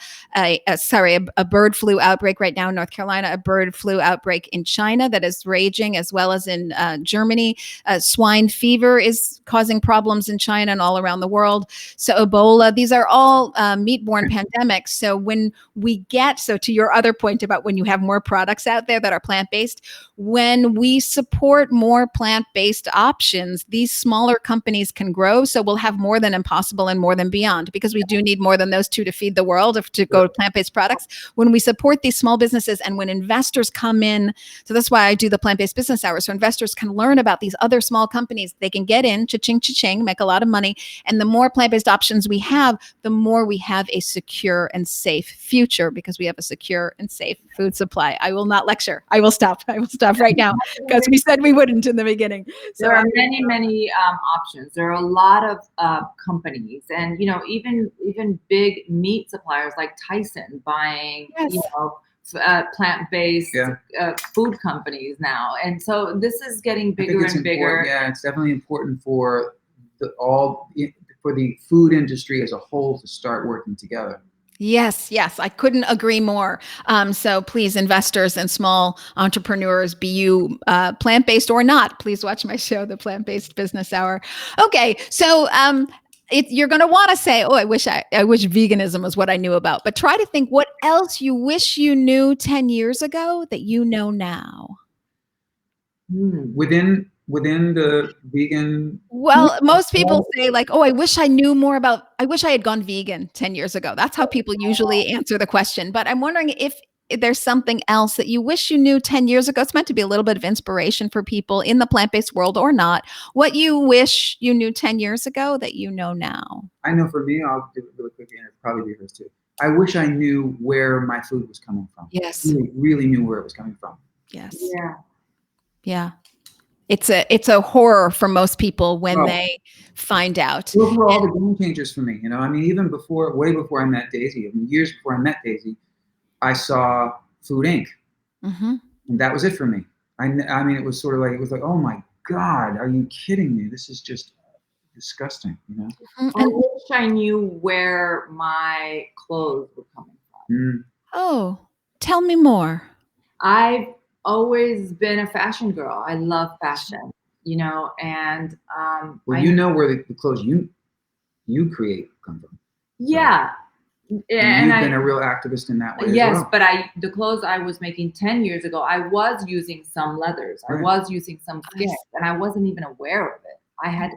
A bird flu outbreak right now in North Carolina, a bird flu outbreak in China that is raging, as well as in Germany. Swine fever is causing problems in China and all around the world. So Ebola, these are all meat-borne pandemics. So when we get, to your other point about when you have more products out there that are plant-based, when we support more plant-based options, these smaller companies can grow. So we'll have more than Impossible and more than Beyond, because we do need more than those two to feed the world, to go to plant-based products. When we support these small businesses and when investors come in, so that's why I do the Plant-Based Business Hour, so investors can learn about these other small companies. They can get in, cha-ching, cha-ching, make a lot of money. And the more plant-based options we have, the more we have a secure and safe future, because we have a secure and safe food supply. I will not lecture. I will stop. I will stop right now, because we said we wouldn't in the beginning. So there are many options. There are a lot of companies, and even big meat suppliers like Tyson buying plant-based food companies now, and so this is getting bigger and bigger. Yeah, it's definitely important for the food industry as a whole to start working together. Yes, I couldn't agree more. So please, investors and small entrepreneurs, be you plant-based or not, please watch my show, The Plant-Based Business Hour. Okay, so you're going to want to say, oh, I wish veganism was what I knew about. But try to think what else you wish you knew 10 years ago that you know now. Within the vegan. Well, most people say like, oh, I wish I had gone vegan 10 years ago. That's how people usually answer the question. But I'm wondering if there's something else that you wish you knew 10 years ago. It's meant to be a little bit of inspiration for people in the plant-based world or not. What you wish you knew 10 years ago that you know now. I know for me, I'll do it really quickly, and it'll probably be hers too. I wish I knew where my food was coming from. Yes. Really knew where it was coming from. Yes. Yeah. Yeah. It's a horror for most people when Oh. they find out. Those were all the game changers for me. I mean, even way before I met Daisy, I mean, years before I met Daisy, I saw Food Inc. Mm-hmm. And that was it for me. I mean, it was like, oh my God, are you kidding me? This is just disgusting, Mm-hmm. I wish I knew where my clothes were coming from. Oh, tell me more. I've always been a fashion girl. I love fashion, and Well, you know where the clothes you create come from. Yeah. And And you've been a real activist in that way yes, as well. but the clothes I was making 10 years ago, I was using some leathers. I Right. was using some skins, and I wasn't even aware of it. I had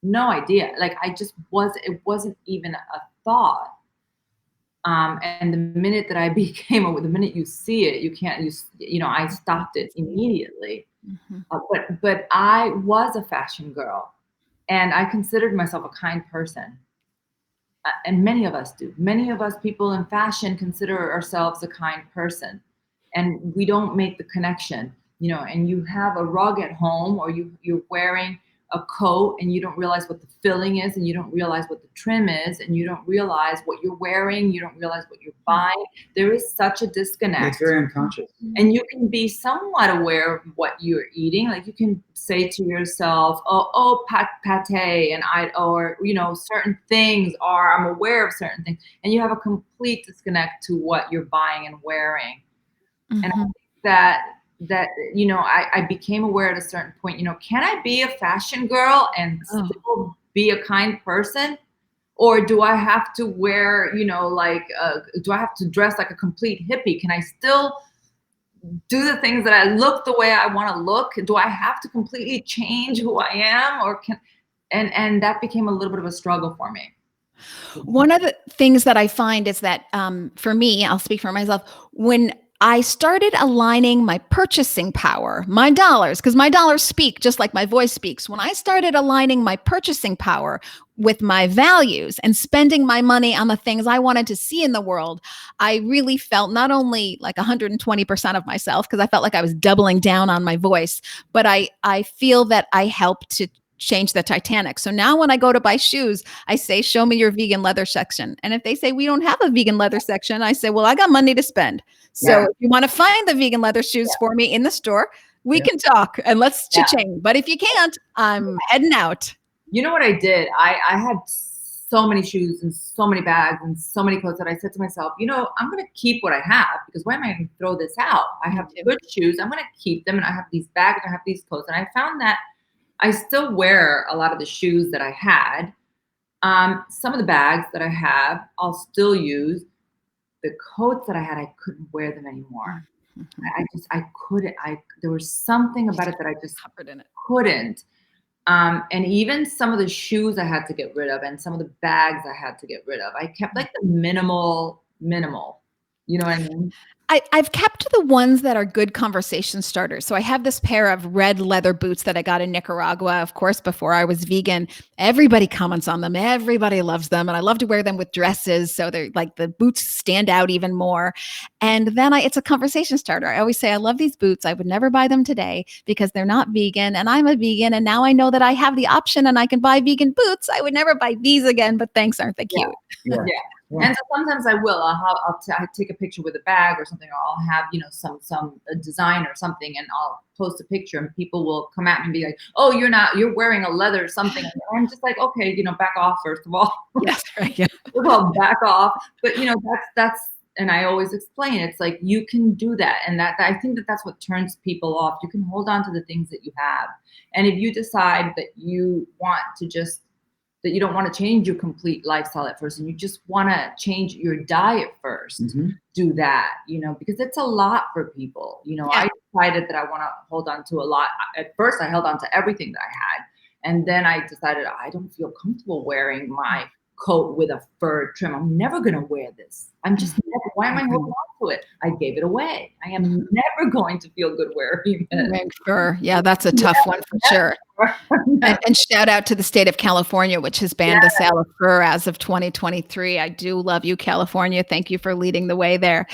no idea. Like it wasn't even a thought. And the minute that I the minute you see it, you can't use, I stopped it immediately. Mm-hmm. But I was a fashion girl, and I considered myself a kind person. And many of us do. Many of us people in fashion consider ourselves a kind person, and we don't make the connection, and you have a rug at home, or you're wearing a coat and you don't realize what the filling is, and you don't realize what the trim is, and you don't realize what you're wearing, you don't realize what you're buying. There is such a disconnect. It's very unconscious. And you can be somewhat aware of what you're eating. Like you can say to yourself, oh, pate, and certain things, or I'm aware of certain things, and you have a complete disconnect to what you're buying and wearing. Mm-hmm. And I think that I became aware at a certain point, can I be a fashion girl and still be a kind person? Or do I have to wear, do I have to dress like a complete hippie? Can I still do the things that I look the way I want to look? Do I have to completely change who I am? And that became a little bit of a struggle for me. One of the things that I find is that for me, I'll speak for myself, when I started aligning my purchasing power, my dollars, because my dollars speak just like my voice speaks. When I started aligning my purchasing power with my values and spending my money on the things I wanted to see in the world, I really felt not only like 120% of myself, because I felt like I was doubling down on my voice, but I feel that I helped to change the Titanic. So now when I go to buy shoes, I say, show me your vegan leather section. And if they say we don't have a vegan leather section, I say, well, I got money to spend. So if you want to find the vegan leather shoes for me in the store, we can talk and let's cha-ching. But if you can't, I'm heading out. You know what I did? I had so many shoes and so many bags and so many clothes that I said to myself, I'm going to keep what I have, because why am I going to throw this out? I have good shoes. I'm going to keep them. And I have these bags. I have these clothes. And I found that I still wear a lot of the shoes that I had. Some of the bags that I have, I'll still use. The coats that I had, I couldn't wear them anymore. I couldn't. There was something about it that I just couldn't. And even some of the shoes I had to get rid of, and some of the bags I had to get rid of. I kept like the minimal. You know what I mean? I've kept the ones that are good conversation starters. So I have this pair of red leather boots that I got in Nicaragua, of course, before I was vegan. Everybody comments on them. Everybody loves them. And I love to wear them with dresses. So they're like, the boots stand out even more. And then it's a conversation starter. I always say, I love these boots. I would never buy them today because they're not vegan. And I'm a vegan. And now I know that I have the option and I can buy vegan boots. I would never buy these again, but thanks, aren't they cute? Yeah. And so sometimes I will. I'll take a picture with a bag or something, or I'll have some design or something, and I'll post a picture, and people will come at me and be like, "Oh, you're wearing a leather something." And I'm just like, okay, back off first of all. Yes, right. Yeah. Well, back off. But that's. And I always explain, it's like you can do that, and that I think that's what turns people off. You can hold on to the things that you have, and if you decide that you want to that you don't want to change your complete lifestyle at first, and you just want to change your diet first, do that, because it's a lot for people. I decided that I want to hold on to a lot. At first, I held on to everything that I had. And then I decided I don't feel comfortable wearing my coat with a fur trim. I'm never going to wear this. Why am I holding on to it? I gave it away. I am never going to feel good wearing it. Fur. Yeah, that's a tough one for sure. And shout out to the state of California, which has banned the sale of fur as of 2023. I do love you, California. Thank you for leading the way there.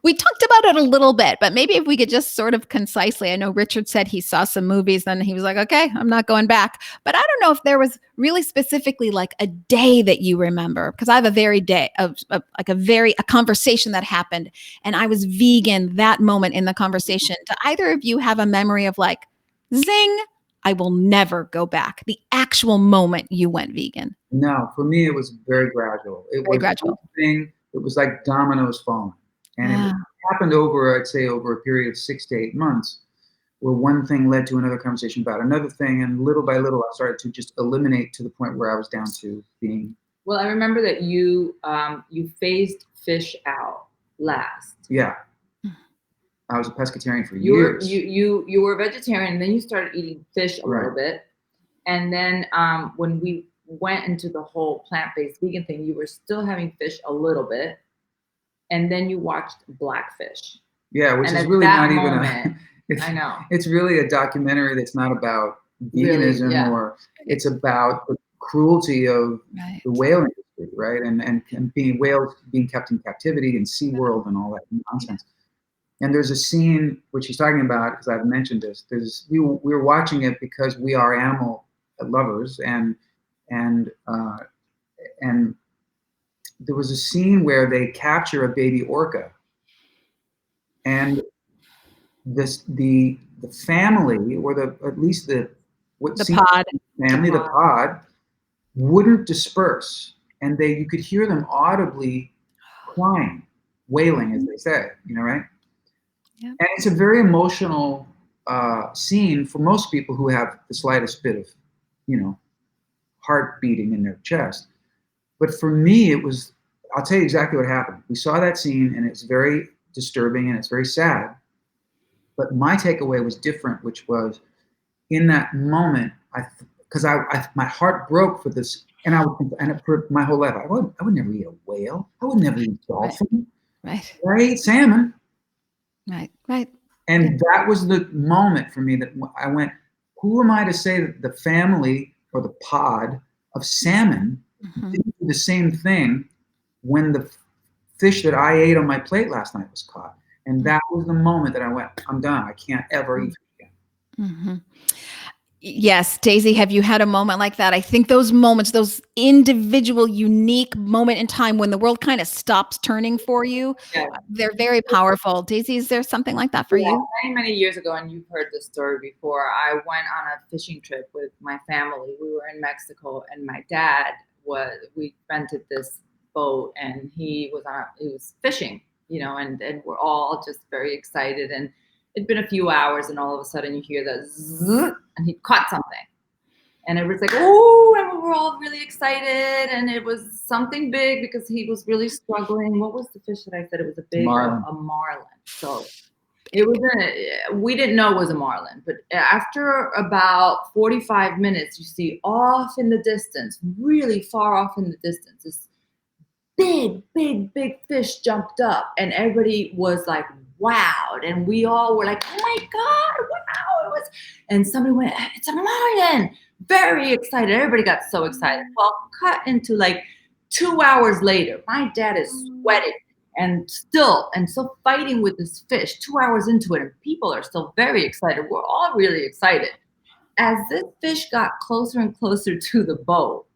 We talked about it a little bit, but maybe if we could just sort of concisely, I know Richard said he saw some movies, then he was like, okay, I'm not going back. But I don't know if there was really specifically like a day that you remember, because I have a very day of like a conversation that happened and I was vegan that moment in the conversation. Do either of you have a memory of like, zing, I will never go back? The actual moment you went vegan. No, for me, it was very gradual. It Very was gradual. something, it was like dominoes falling. And it happened over, I'd say, over a period of 6 to 8 months, where one thing led to another conversation about another thing. And little by little, I started to just eliminate to the point where I was down to being. Well, I remember that you phased fish out last. Yeah. I was a pescatarian for years. You were a vegetarian, and then you started eating fish a little bit. And then when we went into the whole plant-based vegan thing, you were still having fish a little bit. And then you watched Blackfish. Yeah, which is really not even I know. It's really a documentary that's not about veganism or it's about the cruelty of the whale industry, right? And being whales being kept in captivity and SeaWorld and all that nonsense. And there's a scene which he's talking about, because I've mentioned this. We were watching it because we are animal lovers, and there was a scene where they capture a baby orca, and the family, or at least the pod family, the pod wouldn't disperse, and you could hear them audibly crying, wailing, as they say, right? Yeah. And it's a very emotional scene for most people who have the slightest bit of, heart beating in their chest. But for me, it was, I'll tell you exactly what happened. We saw that scene, and it's very disturbing, and it's very sad. But my takeaway was different, which was, in that moment, because my heart broke for this, and for my whole life, I would never eat a whale. I would never eat dolphin. Right. I ate salmon. Right. And that was the moment for me that I went, who am I to say that the family or the pod of salmon didn't do the same thing when the fish that I ate on my plate last night was caught? And that was the moment that I went, I'm done. I can't ever eat fish again. Yes, Daisy, have you had a moment like that? I think those moments, those individual, unique moment in time when the world kind of stops turning for you, they're very powerful. Daisy, is there something like that for you? Many, many years ago, and you've heard this story before, I went on a fishing trip with my family. We were in Mexico, and my dad we rented this boat, and he was fishing, and we're all just very excited. And it'd been a few hours, and all of a sudden you hear the zzz, and he caught something. And everybody's like, oh, and we're all really excited. And it was something big because he was really struggling. What was the fish that I said? It was a marlin. So it was we didn't know it was a marlin. But after about 45 minutes, you see off in the distance, really far off in the distance, this big fish jumped up, and everybody was like, wowed, and we all were like, oh my God, wow, and somebody went, it's a marlin, very excited. Everybody got so excited. Well, cut into like 2 hours later, my dad is sweating and still fighting with this fish 2 hours into it, and people are still very excited. We're all really excited. As this fish got closer and closer to the boat,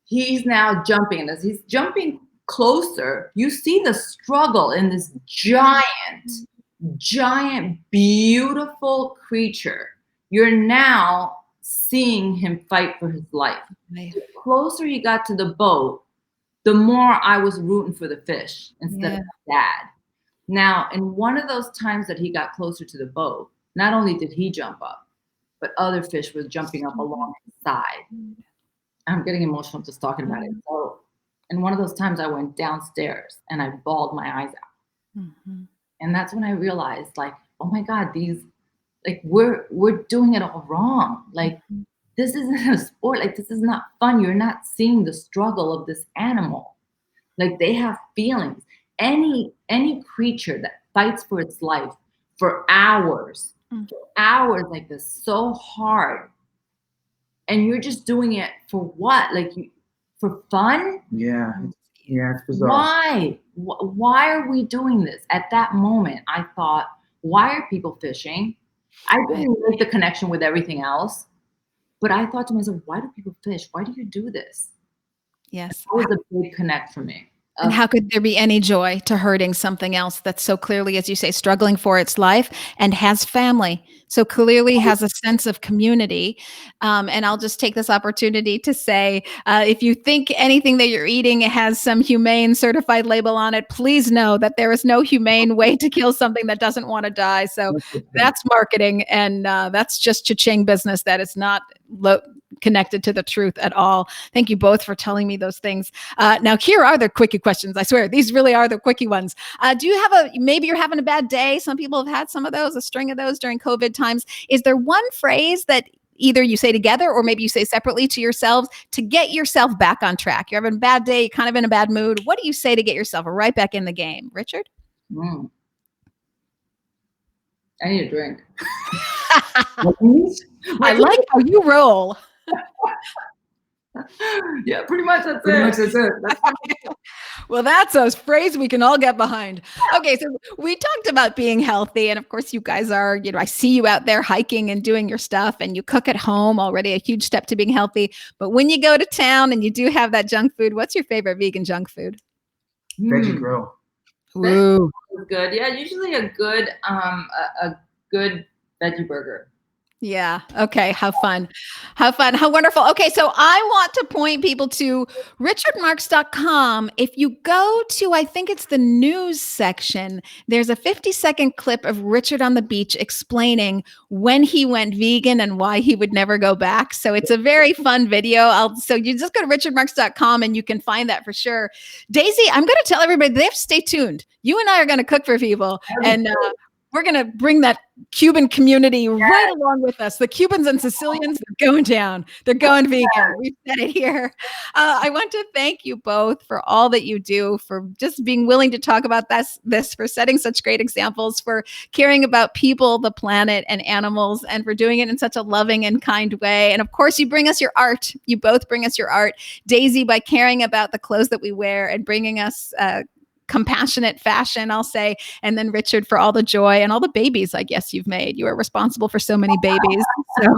he's now jumping, and as he's jumping closer, you see the struggle in this giant, beautiful creature. You're now seeing him fight for his life. The closer he got to the boat, the more I was rooting for the fish instead of dad. Now, in one of those times that he got closer to the boat, not only did he jump up, but other fish were jumping up along his side. I'm getting emotional just talking about it. So, and one of those times I went downstairs and I bawled my eyes out. And that's when I realized, like, oh my God, we're doing it all wrong. Like, this isn't a sport. Like, this is not fun. You're not seeing the struggle of this animal. Like, they have feelings. Any creature that fights for its life for hours like this, so hard, and you're just doing it for what? Like for fun? Yeah. It's bizarre. Why? Why are we doing this? At that moment, I thought, why are people fishing? I didn't make the connection with everything else, but I thought to myself, why do people fish? Why do you do this? Yes. That was a big connect for me. And how could there be any joy to hurting something else that's so clearly, as you say, struggling for its life and has family, so clearly has a sense of community? And I'll just take this opportunity to say, if you think anything that you're eating has some humane certified label on it, please know that there is no humane way to kill something that doesn't want to die. So that's marketing, and that's just cha-ching business that is not connected to the truth at all. Thank you both for telling me those things. Now, here are the quickie questions. I swear, these really are the quickie ones. Do you have maybe you're having a bad day? Some people have had some of those, a string of those during COVID times. Is there one phrase that either you say together or maybe you say separately to yourselves to get yourself back on track? You're having a bad day, kind of in a bad mood. What do you say to get yourself right back in the game? Richard? I need a drink. I like how you roll. Yeah, pretty much that's it. Well, that's a phrase we can all get behind. Okay, so we talked about being healthy, and of course you guys are, I see you out there hiking and doing your stuff, and you cook at home, already a huge step to being healthy. But when you go to town and you do have that junk food, what's your favorite vegan junk food? Veggie grill. Ooh. Good. Yeah, usually a good veggie burger. Yeah. Okay. How fun. How fun. How wonderful. Okay. So I want to point people to richardmarx.com. If you go to, I think it's the news section, there's a 50-second clip of Richard on the beach explaining when he went vegan and why he would never go back. So it's a very fun video. So you just go to richardmarx.com and you can find that for sure. Daisy, I'm going to tell everybody they have to stay tuned. You and I are going to cook for people, and we're going to bring that Cuban community right along with us. The Cubans and Sicilians, they're going down. They're going vegan. We've said it here. I want to thank you both for all that you do, for just being willing to talk about this, for setting such great examples, for caring about people, the planet, and animals, and for doing it in such a loving and kind way. And of course, you bring us your art. You both bring us your art. Daisy, by caring about the clothes that we wear and bringing us compassionate fashion, I'll say. And then Richard, for all the joy and all the babies, I guess, you've made. You are responsible for so many babies. So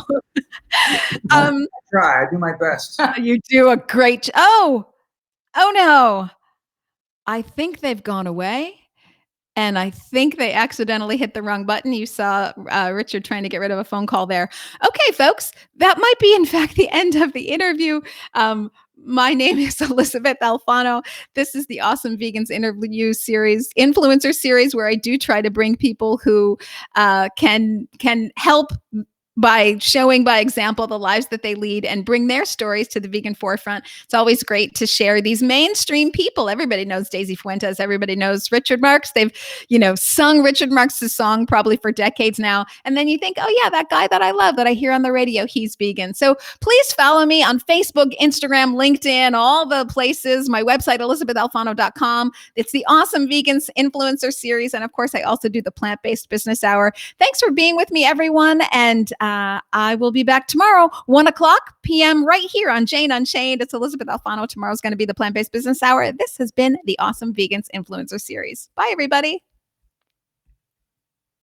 I try. I do my best. You do a great oh no. I think they've gone away. And I think they accidentally hit the wrong button. You saw Richard trying to get rid of a phone call there. Okay, folks, that might be, in fact, the end of the interview. My name is Elizabeth Alfano. This is the Awesome Vegans interview series, influencer series, where I do try to bring people who can help by showing by example the lives that they lead and bring their stories to the vegan forefront. It's always great to share these mainstream people. Everybody knows Daisy Fuentes. Everybody knows Richard Marx. They've, sung Richard Marx's song probably for decades now. And then you think, oh yeah, that guy that I love, that I hear on the radio, he's vegan. So please follow me on Facebook, Instagram, LinkedIn, all the places. My website, elizabethalfano.com. It's the Awesome Vegans Influencer Series. And of course, I also do the Plant-Based Business Hour. Thanks for being with me, everyone. And I will be back tomorrow, 1:00 p.m. right here on Jane Unchained. It's Elizabeth Alfano. Tomorrow's going to be the Plant-Based Business Hour. This has been the Awesome Vegans Influencer Series. Bye, everybody.